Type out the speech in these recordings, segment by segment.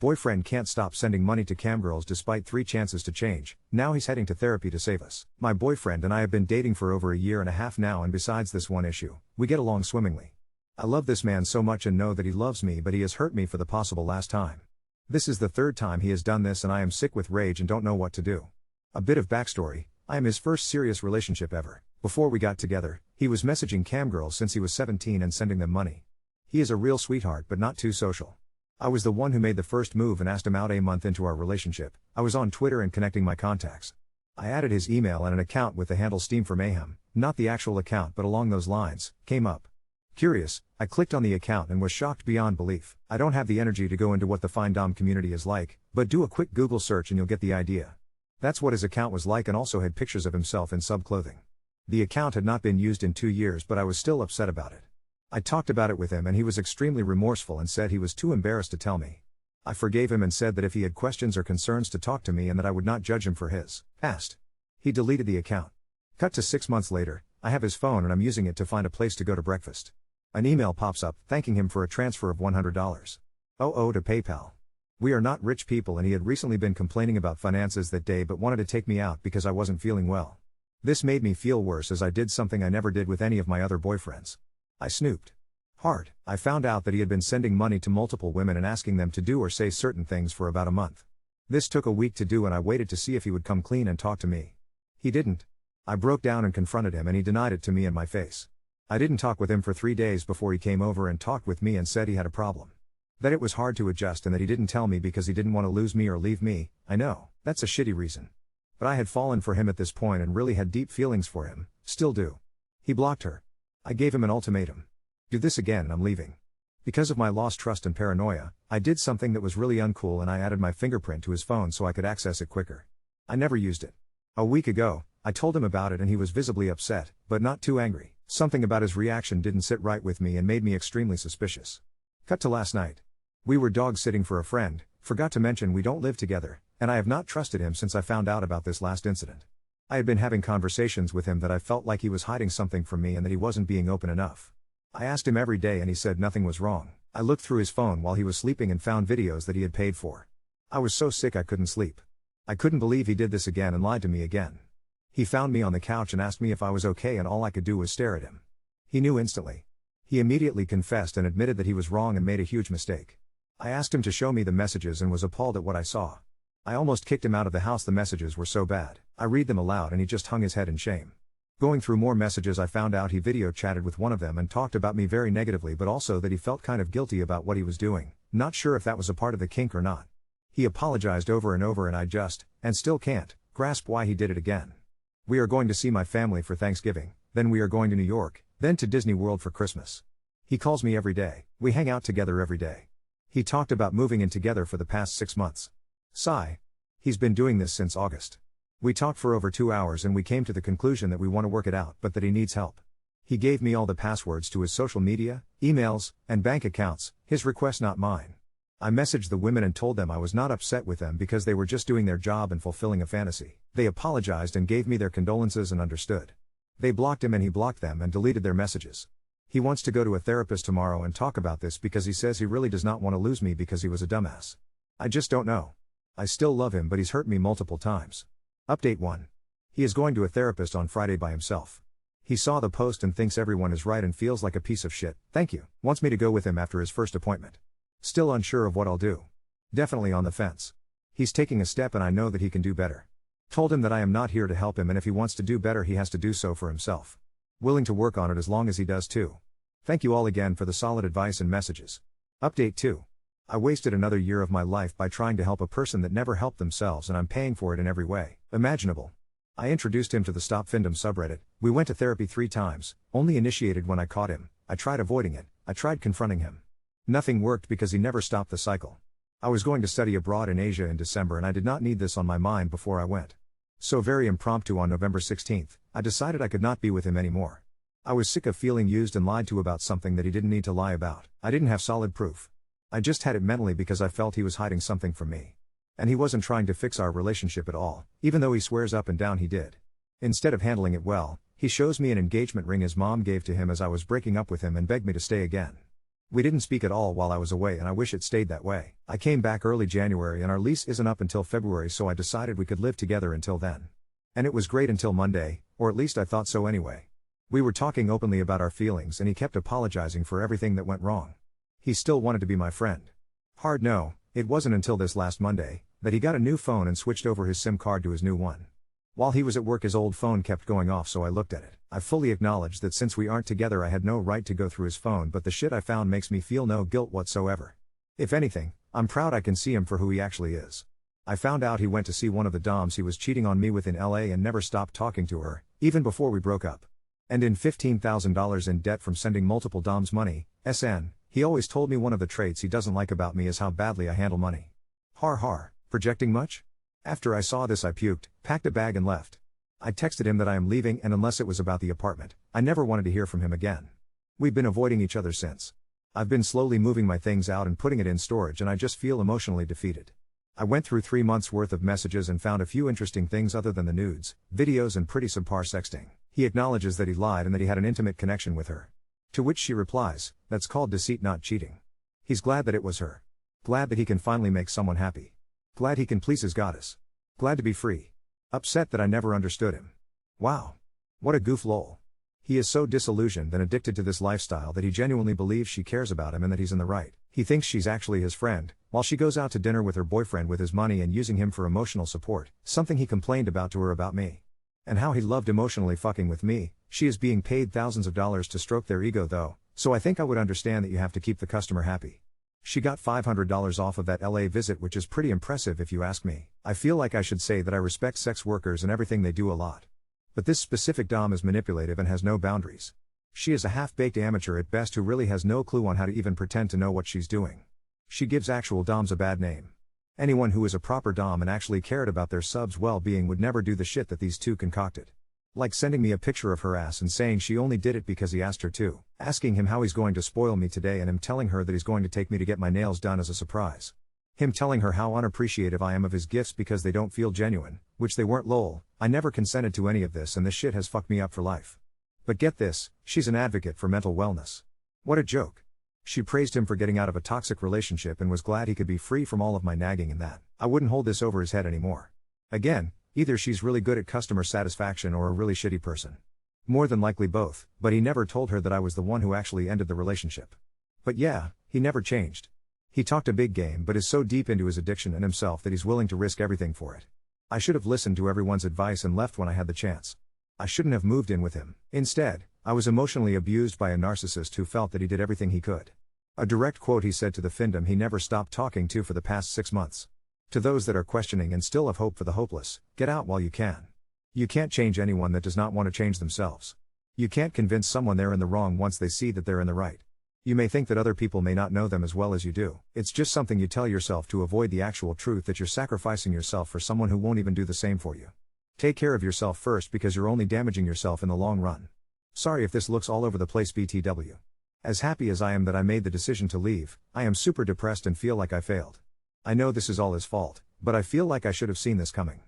Boyfriend can't stop sending money to Camgirls despite 3 chances to change. Now he's heading to therapy to save us. My boyfriend and I have been dating for over a year and a half now, and besides this one issue, we get along swimmingly. I love this man so much and know that he loves me, but he has hurt me for the possible last time. This is the 3rd time he has done this and I am sick with rage and don't know what to do. A bit of backstory: I am his first serious relationship ever. Before we got together, he was messaging Camgirls since he was 17 and sending them money. He is a real sweetheart but not too social. I was the one who made the first move and asked him out a month into our relationship. I was on Twitter and connecting my contacts. I added his email and an account with the handle Steam for Mayhem, not the actual account but along those lines, came up. Curious, I clicked on the account and was shocked beyond belief. I don't have the energy to go into what the fine dom community is like, but do a quick Google search and you'll get the idea. That's what his account was like, and also had pictures of himself in sub-clothing. The account had not been used in 2 years, but I was still upset about it. I talked about it with him and he was extremely remorseful and said he was too embarrassed to tell me. I forgave him and said that if he had questions or concerns to talk to me and that I would not judge him for his past. He deleted the account. Cut to 6 months later, I have his phone and I'm using it to find a place to go to breakfast. An email pops up thanking him for a transfer of $100. To PayPal. We are not rich people and he had recently been complaining about finances that day but wanted to take me out because I wasn't feeling well. This made me feel worse as I did something I never did with any of my other boyfriends. I snooped hard. I found out that he had been sending money to multiple women and asking them to do or say certain things for about a month. This took a week to do and I waited to see if he would come clean and talk to me. He didn't. I broke down and confronted him and he denied it to me in my face. I didn't talk with him for 3 days before he came over and talked with me and said he had a problem. That it was hard to adjust and that he didn't tell me because he didn't want to lose me or leave me. I know, that's a shitty reason. But I had fallen for him at this point and really had deep feelings for him, still do. He blocked her. I gave him an ultimatum. Do this again and I'm leaving. Because of my lost trust and paranoia, I did something that was really uncool and I added my fingerprint to his phone so I could access it quicker. I never used it. A week ago, I told him about it and he was visibly upset, but not too angry. Something about his reaction didn't sit right with me and made me extremely suspicious. Cut to last night. We were dog sitting for a friend, forgot to mention we don't live together, and I have not trusted him since I found out about this last incident. I had been having conversations with him that I felt like he was hiding something from me and that he wasn't being open enough. I asked him every day and he said nothing was wrong. I looked through his phone while he was sleeping and found videos that he had paid for. I was so sick I couldn't sleep. I couldn't believe he did this again and lied to me again. He found me on the couch and asked me if I was okay and all I could do was stare at him. He knew instantly. He immediately confessed and admitted that he was wrong and made a huge mistake. I asked him to show me the messages and was appalled at what I saw. I almost kicked him out of the house, the messages were so bad. I read them aloud and he just hung his head in shame. Going through more messages I found out he video chatted with one of them and talked about me very negatively, but also that he felt kind of guilty about what he was doing, not sure if that was a part of the kink or not. He apologized over and over and I just, and still can't, grasp why he did it again. We are going to see my family for Thanksgiving, then we are going to New York, then to Disney World for Christmas. He calls me every day, we hang out together every day. He talked about moving in together for the past 6 months. Sigh. He's been doing this since August. We talked for over 2 hours and we came to the conclusion that we want to work it out but that he needs help. He gave me all the passwords to his social media, emails, and bank accounts, his request not mine. I messaged the women and told them I was not upset with them because they were just doing their job and fulfilling a fantasy. They apologized and gave me their condolences and understood. They blocked him and he blocked them and deleted their messages. He wants to go to a therapist tomorrow and talk about this because he says he really does not want to lose me because he was a dumbass. I just don't know. I still love him but he's hurt me multiple times. Update 1. He is going to a therapist on Friday by himself. He saw the post and thinks everyone is right and feels like a piece of shit. Thank you. Wants me to go with him after his first appointment. Still unsure of what I'll do. Definitely on the fence. He's taking a step and I know that he can do better. Told him that I am not here to help him and if he wants to do better he has to do so for himself. Willing to work on it as long as he does too. Thank you all again for the solid advice and messages. Update 2. I wasted another year of my life by trying to help a person that never helped themselves and I'm paying for it in every way imaginable. I introduced him to the Stop Findom subreddit, we went to therapy 3 times, only initiated when I caught him, I tried avoiding it, I tried confronting him. Nothing worked because he never stopped the cycle. I was going to study abroad in Asia in December and I did not need this on my mind before I went. So very impromptu on November 16th, I decided I could not be with him anymore. I was sick of feeling used and lied to about something that he didn't need to lie about. I didn't have solid proof. I just had it mentally because I felt he was hiding something from me. And he wasn't trying to fix our relationship at all, even though he swears up and down he did. Instead of handling it well, he shows me an engagement ring his mom gave to him as I was breaking up with him and begged me to stay again. We didn't speak at all while I was away, and I wish it stayed that way. I came back early January and our lease isn't up until February, so I decided we could live together until then. And it was great until Monday, or at least I thought so anyway. We were talking openly about our feelings and he kept apologizing for everything that went wrong. He still wanted to be my friend. Hard no, it wasn't until this last Monday that he got a new phone and switched over his SIM card to his new one. While he was at work his old phone kept going off, so I looked at it. I fully acknowledged that since we aren't together I had no right to go through his phone, but the shit I found makes me feel no guilt whatsoever. If anything, I'm proud I can see him for who he actually is. I found out he went to see one of the doms he was cheating on me with in LA and never stopped talking to her, even before we broke up. And in $15,000 in debt from sending multiple doms money, SN, he always told me one of the traits he doesn't like about me is how badly I handle money. Har, projecting much? After I saw this I puked, packed a bag and left. I texted him that I am leaving, and unless it was about the apartment, I never wanted to hear from him again. We've been avoiding each other since. I've been slowly moving my things out and putting it in storage, and I just feel emotionally defeated. I went through 3 months worth of messages and found a few interesting things other than the nudes, videos and pretty subpar sexting. He acknowledges that he lied and that he had an intimate connection with her. To which she replies, that's called deceit, not cheating. He's glad that it was her. Glad that he can finally make someone happy. Glad he can please his goddess. Glad to be free. Upset that I never understood him. Wow. What a goof lol. He is so disillusioned and addicted to this lifestyle that he genuinely believes she cares about him and that he's in the right. He thinks she's actually his friend, while she goes out to dinner with her boyfriend with his money and using him for emotional support, something he complained about to her about me. And how he loved emotionally fucking with me. She is being paid thousands of dollars to stroke their ego though, so I think I would understand that you have to keep the customer happy. She got $500 off of that LA visit, which is pretty impressive if you ask me. I feel like I should say that I respect sex workers and everything they do a lot. But this specific dom is manipulative and has no boundaries. She is a half-baked amateur at best who really has no clue on how to even pretend to know what she's doing. She gives actual doms a bad name. Anyone who is a proper dom and actually cared about their subs' well-being would never do the shit that these two concocted. Like sending me a picture of her ass and saying she only did it because he asked her to, asking him how he's going to spoil me today and him telling her that he's going to take me to get my nails done as a surprise. Him telling her how unappreciative I am of his gifts because they don't feel genuine, which they weren't lol. I never consented to any of this and this shit has fucked me up for life. But get this, she's an advocate for mental wellness. What a joke. She praised him for getting out of a toxic relationship and was glad he could be free from all of my nagging and that I wouldn't hold this over his head anymore. Again, either she's really good at customer satisfaction or a really shitty person. More than likely both, but he never told her that I was the one who actually ended the relationship. But yeah, he never changed. He talked a big game but is so deep into his addiction and himself that he's willing to risk everything for it. I should have listened to everyone's advice and left when I had the chance. I shouldn't have moved in with him. Instead, I was emotionally abused by a narcissist who felt that he did everything he could. A direct quote he said to the fandom he never stopped talking to for the past 6 months. To those that are questioning and still have hope for the hopeless, get out while you can. You can't change anyone that does not want to change themselves. You can't convince someone they're in the wrong once they see that they're in the right. You may think that other people may not know them as well as you do. It's just something you tell yourself to avoid the actual truth that you're sacrificing yourself for someone who won't even do the same for you. Take care of yourself first because you're only damaging yourself in the long run. Sorry if this looks all over the place BTW. As happy as I am that I made the decision to leave, I am super depressed and feel like I failed. I know this is all his fault, but I feel like I should have seen this coming.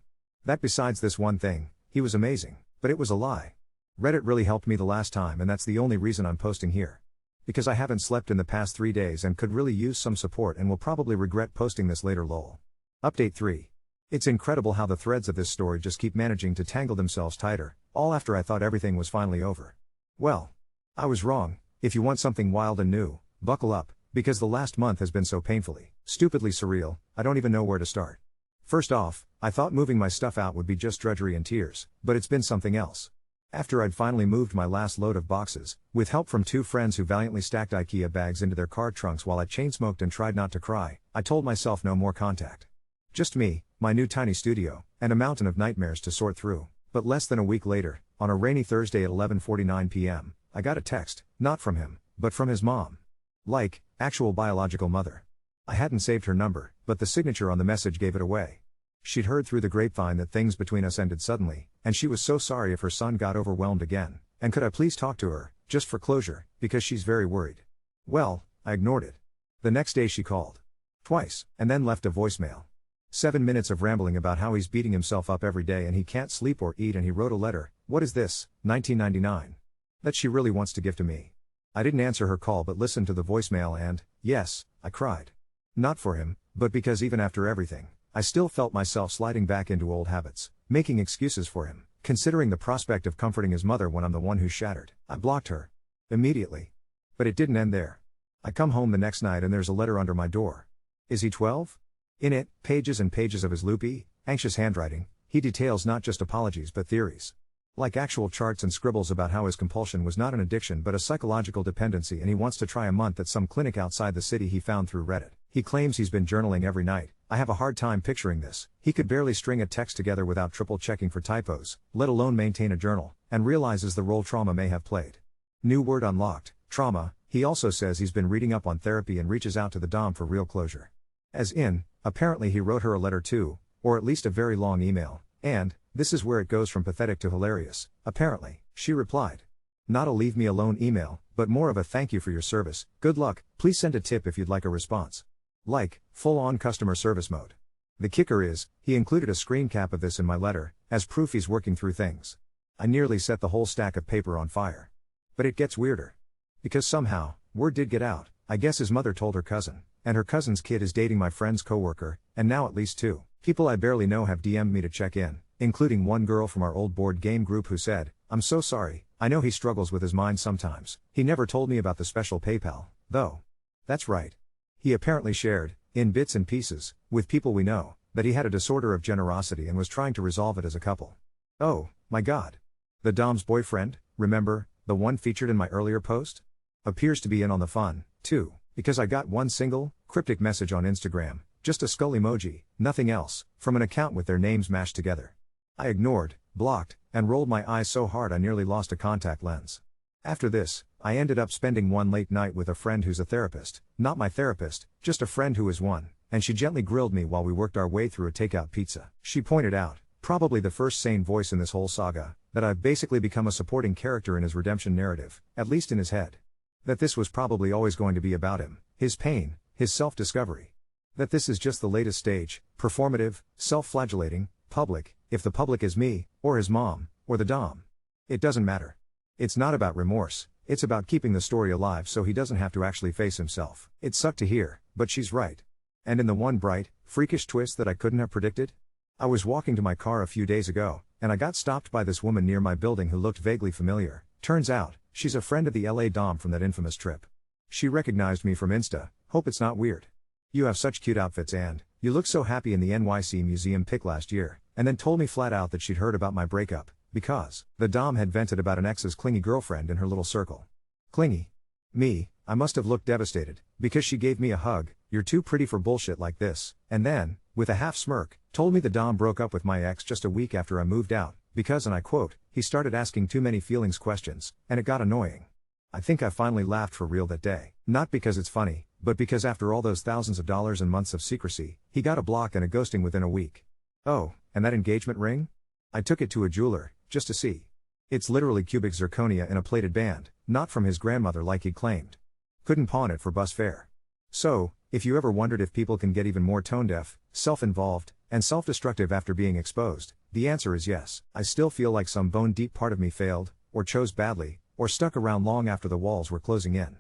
That besides this one thing, he was amazing, but it was a lie. Reddit really helped me the last time and that's the only reason I'm posting here. Because I haven't slept in the past 3 days and could really use some support and will probably regret posting this later lol. Update 3. It's incredible how the threads of this story just keep managing to tangle themselves tighter, all after I thought everything was finally over. Well, I was wrong. If you want something wild and new, buckle up, because the last month has been so painfully, stupidly surreal, I don't even know where to start. First off, I thought moving my stuff out would be just drudgery and tears, but it's been something else. After I'd finally moved my last load of boxes, with help from 2 friends who valiantly stacked IKEA bags into their car trunks while I chain-smoked and tried not to cry, I told myself no more contact. Just me, my new tiny studio, and a mountain of nightmares to sort through. But less than a week later, on a rainy Thursday at 11:49 p.m., I got a text, not from him, but from his mom. Like, actual biological mother. I hadn't saved her number, but the signature on the message gave it away. She'd heard through the grapevine that things between us ended suddenly, and she was so sorry if her son got overwhelmed again, and could I please talk to her, just for closure, because she's very worried. Well, I ignored it. The next day she called. Twice, and then left a voicemail. 7 minutes of rambling about how he's beating himself up every day and he can't sleep or eat, and he wrote a letter, what is this, 1999? That she really wants to give to me. I didn't answer her call but listened to the voicemail and, yes, I cried. Not for him, but because even after everything, I still felt myself sliding back into old habits, making excuses for him, considering the prospect of comforting his mother when I'm the one who's shattered. I blocked her. Immediately. But it didn't end there. I come home the next night and there's a letter under my door. Is he 12? In it, pages and pages of his loopy, anxious handwriting, he details not just apologies but theories. Like actual charts and scribbles about how his compulsion was not an addiction but a psychological dependency, and he wants to try a month at some clinic outside the city he found through Reddit. He claims he's been journaling every night. I have a hard time picturing this. He could barely string a text together without triple checking for typos, let alone maintain a journal, and realizes the role trauma may have played. New word unlocked, trauma. He also says he's been reading up on therapy and reaches out to the dom for real closure. As in, apparently he wrote her a letter too, or at least a very long email, and, this is where it goes from pathetic to hilarious, apparently, she replied. Not a leave me alone email, but more of a thank you for your service, good luck, please send a tip if you'd like a response. Like, full-on customer service mode. The kicker is, he included a screen cap of this in my letter, as proof he's working through things. I nearly set the whole stack of paper on fire. But it gets weirder. Because somehow, word did get out. I guess his mother told her cousin, and her cousin's kid is dating my friend's coworker, and now at least 2 people I barely know have DM'd me to check in, including one girl from our old board game group who said, "I'm so sorry, I know he struggles with his mind sometimes. He never told me about the special PayPal, though." That's right. He apparently shared, in bits and pieces, with people we know, that he had a disorder of generosity and was trying to resolve it as a couple. Oh, my God. The dom's boyfriend, remember, the one featured in my earlier post? Appears to be in on the fun, too, because I got one single, cryptic message on Instagram, just a skull emoji, nothing else, from an account with their names mashed together. I ignored, blocked, and rolled my eyes so hard I nearly lost a contact lens. After this, I ended up spending one late night with a friend who's a therapist, not my therapist, just a friend who is one, and she gently grilled me while we worked our way through a takeout pizza. She pointed out, probably the first sane voice in this whole saga, that I've basically become a supporting character in his redemption narrative, at least in his head. That this was probably always going to be about him, his pain, his self-discovery. That this is just the latest stage, performative, self-flagellating, public, if the public is me, or his mom, or the dom. It doesn't matter. It's not about remorse, it's about keeping the story alive so he doesn't have to actually face himself. It sucked to hear, but she's right. And in the one bright, freakish twist that I couldn't have predicted? I was walking to my car a few days ago, and I got stopped by this woman near my building who looked vaguely familiar. Turns out, she's a friend of the LA dom from that infamous trip. She recognized me from Insta. Hope it's not weird. "You have such cute outfits and, you look so happy in the NYC museum pic last year," and then told me flat out that she'd heard about my breakup, because the dom had vented about an ex's clingy girlfriend in her little circle. Clingy? Me, I must have looked devastated, because she gave me a hug. "You're too pretty for bullshit like this," and then, with a half smirk, told me the dom broke up with my ex just a week after I moved out, because, and I quote, "he started asking too many feelings questions, and it got annoying." I think I finally laughed for real that day, not because it's funny, but because after all those thousands of dollars and months of secrecy, he got a block and a ghosting within a week. Oh, and that engagement ring? I took it to a jeweler, just to see. It's literally cubic zirconia in a plated band, not from his grandmother like he'd claimed. Couldn't pawn it for bus fare. So, if you ever wondered if people can get even more tone-deaf, self-involved, and self-destructive after being exposed, the answer is yes. I still feel like some bone-deep part of me failed, or chose badly, or stuck around long after the walls were closing in.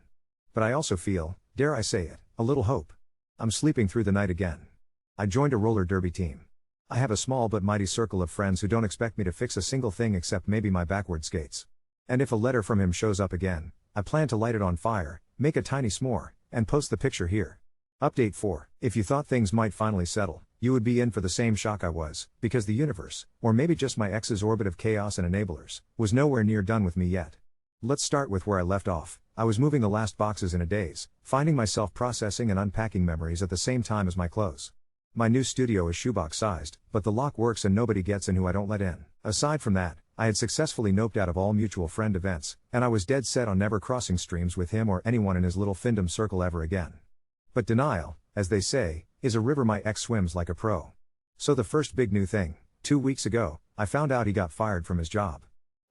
But I also feel, dare I say it, a little hope. I'm sleeping through the night again. I joined a roller derby team. I have a small but mighty circle of friends who don't expect me to fix a single thing except maybe my backward skates. And if a letter from him shows up again, I plan to light it on fire, make a tiny s'more, and post the picture here. Update 4. If you thought things might finally settle, you would be in for the same shock I was, because the universe, or maybe just my ex's orbit of chaos and enablers, was nowhere near done with me yet. Let's start with where I left off. I was moving the last boxes in a daze, finding myself processing and unpacking memories at the same time as my clothes. My new studio is shoebox sized, but the lock works and nobody gets in who I don't let in. Aside from that, I had successfully noped out of all mutual friend events, and I was dead set on never crossing streams with him or anyone in his little findom circle ever again. But denial, as they say, is a river my ex swims like a pro. So the first big new thing, 2 weeks ago, I found out he got fired from his job.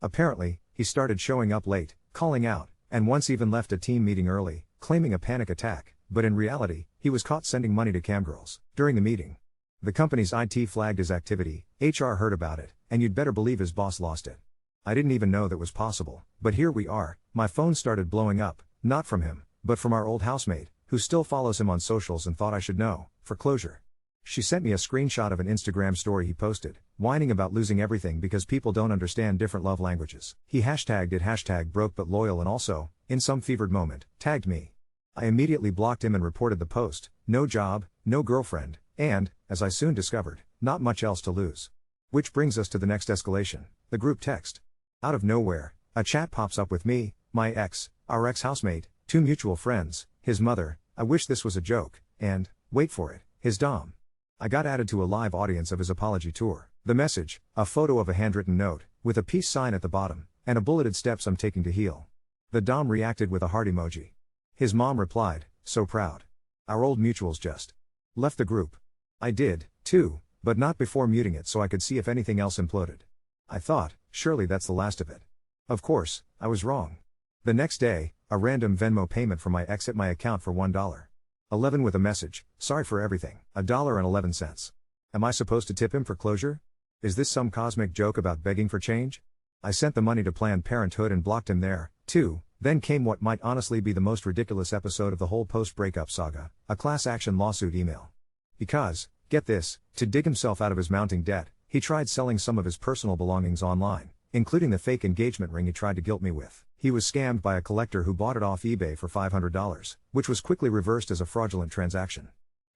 Apparently, he started showing up late, calling out, and once even left a team meeting early, claiming a panic attack, but in reality, he was caught sending money to Camgirls during the meeting. The company's IT flagged his activity, HR heard about it, and you'd better believe his boss lost it. I didn't even know that was possible, but here we are. My phone started blowing up, not from him, but from our old housemate, who still follows him on socials and thought I should know, for closure. She sent me a screenshot of an Instagram story he posted, whining about losing everything because people don't understand different love languages. He hashtagged it #broke but loyal and also, in some fevered moment, tagged me. I immediately blocked him and reported the post, no job, no girlfriend, and, as I soon discovered, not much else to lose. Which brings us to the next escalation, the group text. Out of nowhere, a chat pops up with me, my ex, our ex-housemate, 2 mutual friends, his mother, I wish this was a joke, and, wait for it, his dom. I got added to a live audience of his apology tour. The message, a photo of a handwritten note, with a peace sign at the bottom, and a bulleted steps I'm taking to heal. The dom reacted with a heart emoji. His mom replied, so proud. Our old mutuals just left the group. I did, too, but not before muting it so I could see if anything else imploded. I thought, surely that's the last of it. Of course, I was wrong. The next day, a random Venmo payment from my ex hit my account for $1.11 with a message, sorry for everything, $1.11. Am I supposed to tip him for closure? Is this some cosmic joke about begging for change? I sent the money to Planned Parenthood and blocked him there, too. Then came what might honestly be the most ridiculous episode of the whole post-breakup saga, a class action lawsuit email. Because, get this, to dig himself out of his mounting debt, he tried selling some of his personal belongings online, including the fake engagement ring he tried to guilt me with. He was scammed by a collector who bought it off eBay for $500, which was quickly reversed as a fraudulent transaction.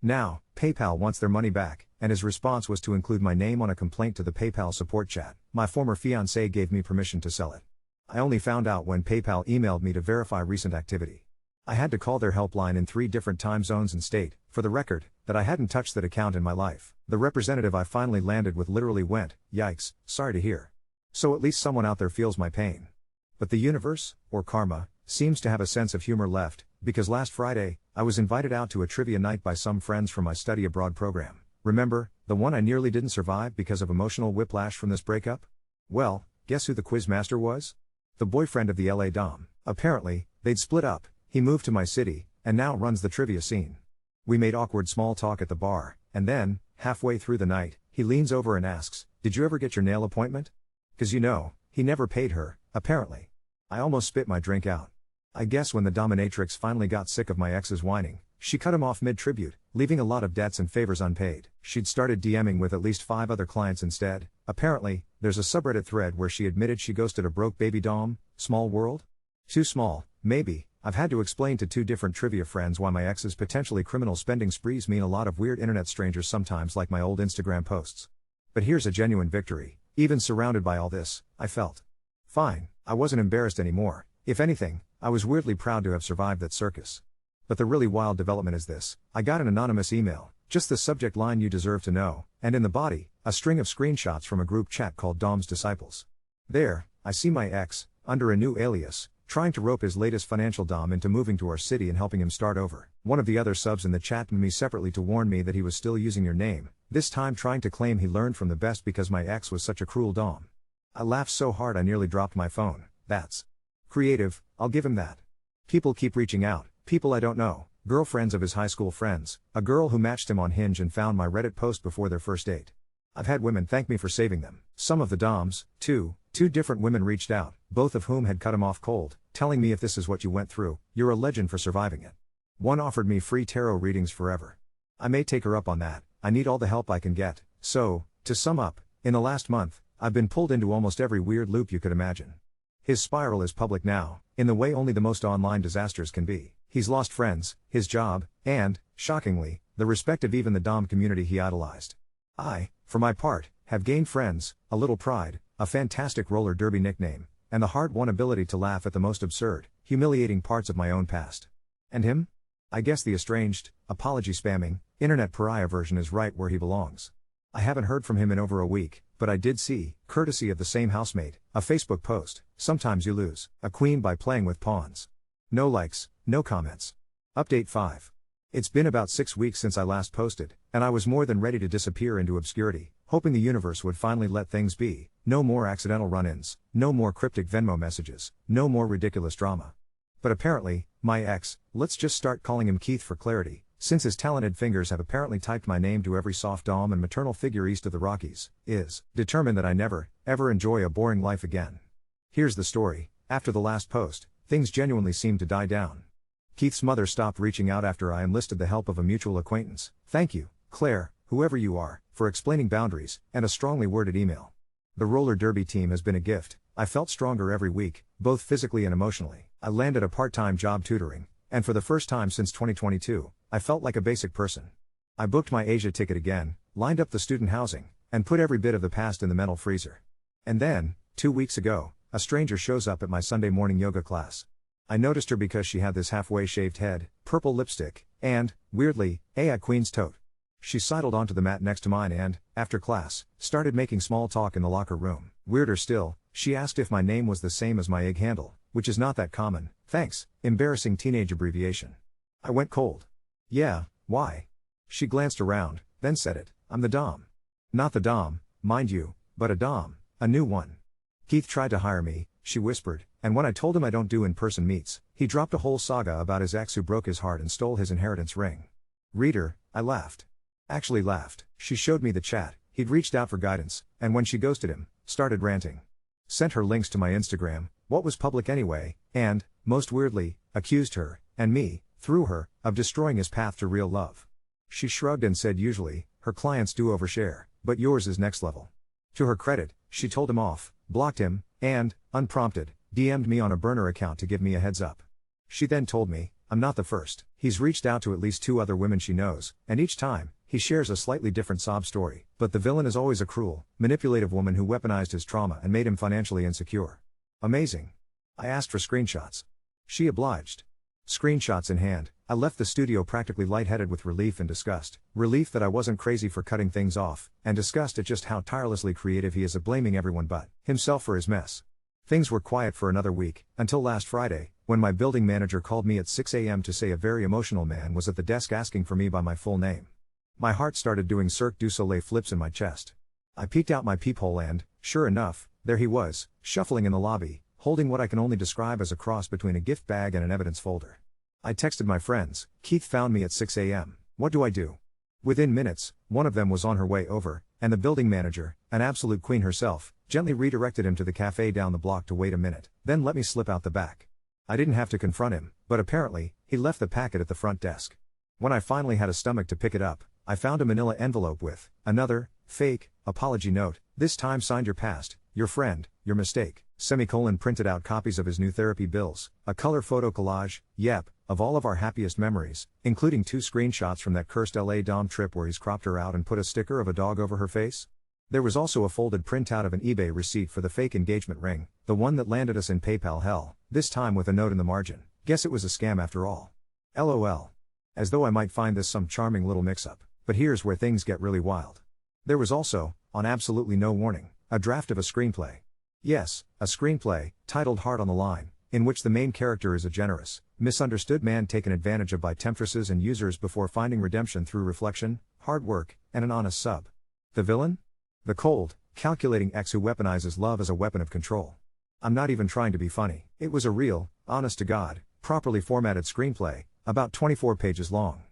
Now, PayPal wants their money back, and his response was to include my name on a complaint to the PayPal support chat. My former fiancé gave me permission to sell it. I only found out when PayPal emailed me to verify recent activity. I had to call their helpline in 3 different time zones and state, for the record, that I hadn't touched that account in my life. The representative I finally landed with literally went, yikes, sorry to hear. So at least someone out there feels my pain. But the universe, or karma, seems to have a sense of humor left, because last Friday, I was invited out to a trivia night by some friends from my study abroad program. Remember, the one I nearly didn't survive because of emotional whiplash from this breakup? Well, guess who the quiz master was? The boyfriend of the LA dom. Apparently, they'd split up, he moved to my city, and now runs the trivia scene. We made awkward small talk at the bar, and then, halfway through the night, he leans over and asks, did you ever get your nail appointment? 'Cause he never paid her, apparently. I almost spit my drink out. I guess when the dominatrix finally got sick of my ex's whining, she cut him off mid-tribute, leaving a lot of debts and favors unpaid. She'd started DMing with at least 5 other clients instead. Apparently, there's a subreddit thread where she admitted she ghosted a broke baby dom. Small world? Too small, maybe. I've had to explain to 2 different trivia friends why my ex's potentially criminal spending sprees mean a lot of weird internet strangers sometimes, like my old Instagram posts. But here's a genuine victory. Even surrounded by all this, I felt fine. I wasn't embarrassed anymore. If anything, I was weirdly proud to have survived that circus. But the really wild development is this. I got an anonymous email, just the subject line "you deserve to know," and in the body, a string of screenshots from a group chat called Dom's Disciples. There, I see my ex, under a new alias, trying to rope his latest financial dom into moving to our city and helping him start over. One of the other subs in the chat pinged me separately to warn me that he was still using your name, this time trying to claim he learned from the best because my ex was such a cruel dom. I laughed so hard I nearly dropped my phone. That's creative, I'll give him that. People keep reaching out, people I don't know, girlfriends of his high school friends, a girl who matched him on Hinge and found my Reddit post before their first date. I've had women thank me for saving them. Some of the doms, too. 2 different women reached out, both of whom had cut him off cold, telling me if this is what you went through, you're a legend for surviving it. One offered me free tarot readings forever. I may take her up on that. I need all the help I can get. So, to sum up, in the last month, I've been pulled into almost every weird loop you could imagine. His spiral is public now, in the way only the most online disasters can be. He's lost friends, his job, and, shockingly, the respect of even the dom community he idolized. I, for my part, have gained friends, a little pride, a fantastic roller derby nickname, and the hard-won ability to laugh at the most absurd, humiliating parts of my own past. And him? I guess the estranged, apology-spamming, internet pariah version is right where he belongs. I haven't heard from him in over a week, but I did see, courtesy of the same housemate, a Facebook post, sometimes you lose a queen by playing with pawns. No likes, no comments. Update 5. It's been about 6 weeks since I last posted, and I was more than ready to disappear into obscurity, hoping the universe would finally let things be. No more accidental run-ins, no more cryptic Venmo messages, no more ridiculous drama. But apparently, my ex, let's just start calling him Keith for clarity, since his talented fingers have apparently typed my name to every soft dom and maternal figure east of the Rockies, is determined that I never, ever enjoy a boring life again. Here's the story. After the last post, things genuinely seemed to die down. Keith's mother stopped reaching out after I enlisted the help of a mutual acquaintance. Thank you, Claire, whoever you are, for explaining boundaries, and a strongly worded email. The roller derby team has been a gift. I felt stronger every week, both physically and emotionally. I landed a part-time job tutoring, and for the first time since 2022, I felt like a basic person. I booked my Asia ticket again, lined up the student housing, and put every bit of the past in the mental freezer. And then, 2 weeks ago, a stranger shows up at my Sunday morning yoga class. I noticed her because she had this halfway shaved head, purple lipstick, and, weirdly, a Queen's tote. She sidled onto the mat next to mine and, after class, started making small talk in the locker room. Weirder still, she asked if my name was the same as my IG handle, which is not that common. Thanks, embarrassing teenage abbreviation. I went cold. Yeah, why? She glanced around, then said it, I'm the Dom. Not the Dom, mind you, but a Dom, a new one. Keith tried to hire me, she whispered, and when I told him I don't do in-person meets, he dropped a whole saga about his ex who broke his heart and stole his inheritance ring. Reader, I laughed. Actually laughed. She showed me the chat, he'd reached out for guidance, and when she ghosted him, started ranting. Sent her links to my Instagram, what was public anyway, and, most weirdly, accused her, and me, through her, of destroying his path to real love. She shrugged and said usually, her clients do overshare, but yours is next level. To her credit, she told him off, blocked him, and, unprompted, DM'd me on a burner account to give me a heads up. She then told me, I'm not the first. He's reached out to at least 2 other women she knows, and each time, he shares a slightly different sob story, but the villain is always a cruel, manipulative woman who weaponized his trauma and made him financially insecure. Amazing. I asked for screenshots. She obliged. Screenshots in hand, I left the studio practically lightheaded with relief and disgust. Relief that I wasn't crazy for cutting things off, and disgust at just how tirelessly creative he is at blaming everyone but himself for his mess. Things were quiet for another week, until last Friday, when my building manager called me at 6 a.m. to say a very emotional man was at the desk asking for me by my full name. My heart started doing Cirque du Soleil flips in my chest. I peeked out my peephole and, sure enough, there he was, shuffling in the lobby, holding what I can only describe as a cross between a gift bag and an evidence folder. I texted my friends, Keith found me at 6 a.m. What do I do? Within minutes, one of them was on her way over, and the building manager, an absolute queen herself, gently redirected him to the cafe down the block to wait a minute, then let me slip out the back. I didn't have to confront him, but apparently, he left the packet at the front desk. When I finally had a stomach to pick it up, I found a manila envelope with another, fake, apology note, this time signed your past, your friend, your mistake, printed out copies of his new therapy bills, a color photo collage, yep, of all of our happiest memories, including 2 screenshots from that cursed LA Dom trip where he's cropped her out and put a sticker of a dog over her face. There was also a folded printout of an eBay receipt for the fake engagement ring, the one that landed us in PayPal hell, this time with a note in the margin, guess it was a scam after all. LOL. As though I might find this some charming little mix-up, but here's where things get really wild. There was also, on absolutely no warning, a draft of a screenplay. Yes, a screenplay, titled Heart on the Line, in which the main character is a generous, misunderstood man taken advantage of by temptresses and users before finding redemption through reflection, hard work, and an honest sub. The villain? The cold, calculating ex who weaponizes love as a weapon of control. I'm not even trying to be funny. It was a real, honest-to-God, properly formatted screenplay, about 24 pages long.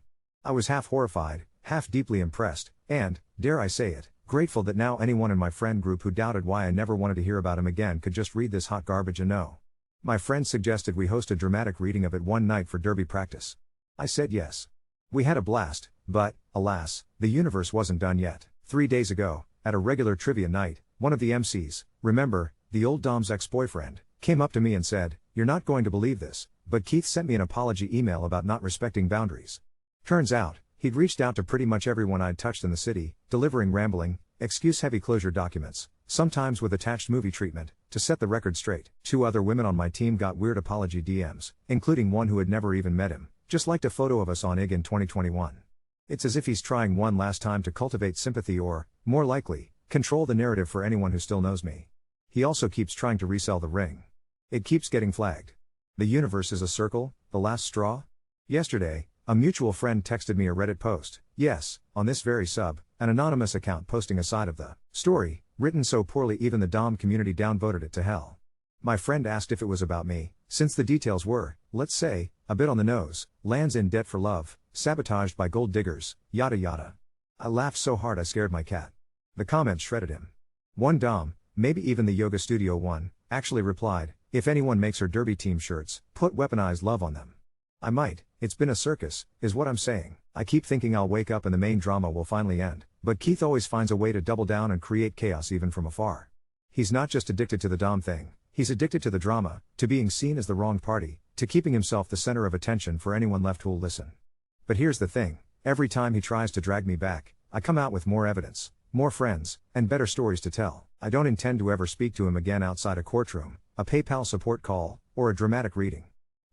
I was half horrified, half deeply impressed, and, dare I say it, grateful that now anyone in my friend group who doubted why I never wanted to hear about him again could just read this hot garbage and know. My friend suggested we host a dramatic reading of it one night for derby practice. I said yes. We had a blast, but, alas, the universe wasn't done yet. 3 days ago, at a regular trivia night, one of the MCs, remember, the old Dom's ex-boyfriend, came up to me and said, "You're not going to believe this, but Keith sent me an apology email about not respecting boundaries." Turns out, he'd reached out to pretty much everyone I'd touched in the city, delivering rambling, excuse-heavy closure documents, sometimes with attached movie treatment, to set the record straight. 2 other women on my team got weird apology DMs, including one who had never even met him, just liked a photo of us on IG in 2021. It's as if he's trying one last time to cultivate sympathy or, more likely, control the narrative for anyone who still knows me. He also keeps trying to resell the ring. It keeps getting flagged. The universe is a circle, the last straw? Yesterday, a mutual friend texted me a Reddit post. Yes, on this very sub, an anonymous account posting a side of the story, written so poorly even the Dom community downvoted it to hell. My friend asked if it was about me, since the details were, let's say, a bit on the nose, lands in debt for love, sabotaged by gold diggers, yada yada. I laughed so hard I scared my cat. The comments shredded him. One Dom, maybe even the yoga studio one, actually replied, If anyone makes her derby team shirts, put weaponized love on them. I might, it's been a circus, is what I'm saying. I keep thinking I'll wake up and the main drama will finally end, but Keith always finds a way to double down and create chaos even from afar. He's not just addicted to the dom thing, he's addicted to the drama, to being seen as the wrong party, to keeping himself the center of attention for anyone left who'll listen. But here's the thing, every time he tries to drag me back, I come out with more evidence, more friends, and better stories to tell. I don't intend to ever speak to him again outside a courtroom, a PayPal support call, or a dramatic reading.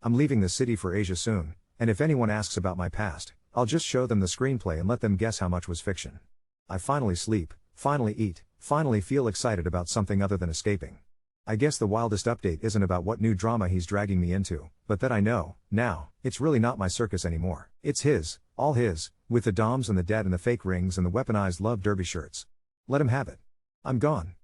I'm leaving the city for Asia soon, and if anyone asks about my past, I'll just show them the screenplay and let them guess how much was fiction. I finally sleep, finally eat, finally feel excited about something other than escaping. I guess the wildest update isn't about what new drama he's dragging me into, but that I know, now, it's really not my circus anymore. It's his, all his, with the doms and the debt and the fake rings and the weaponized love derby shirts. Let him have it. I'm gone.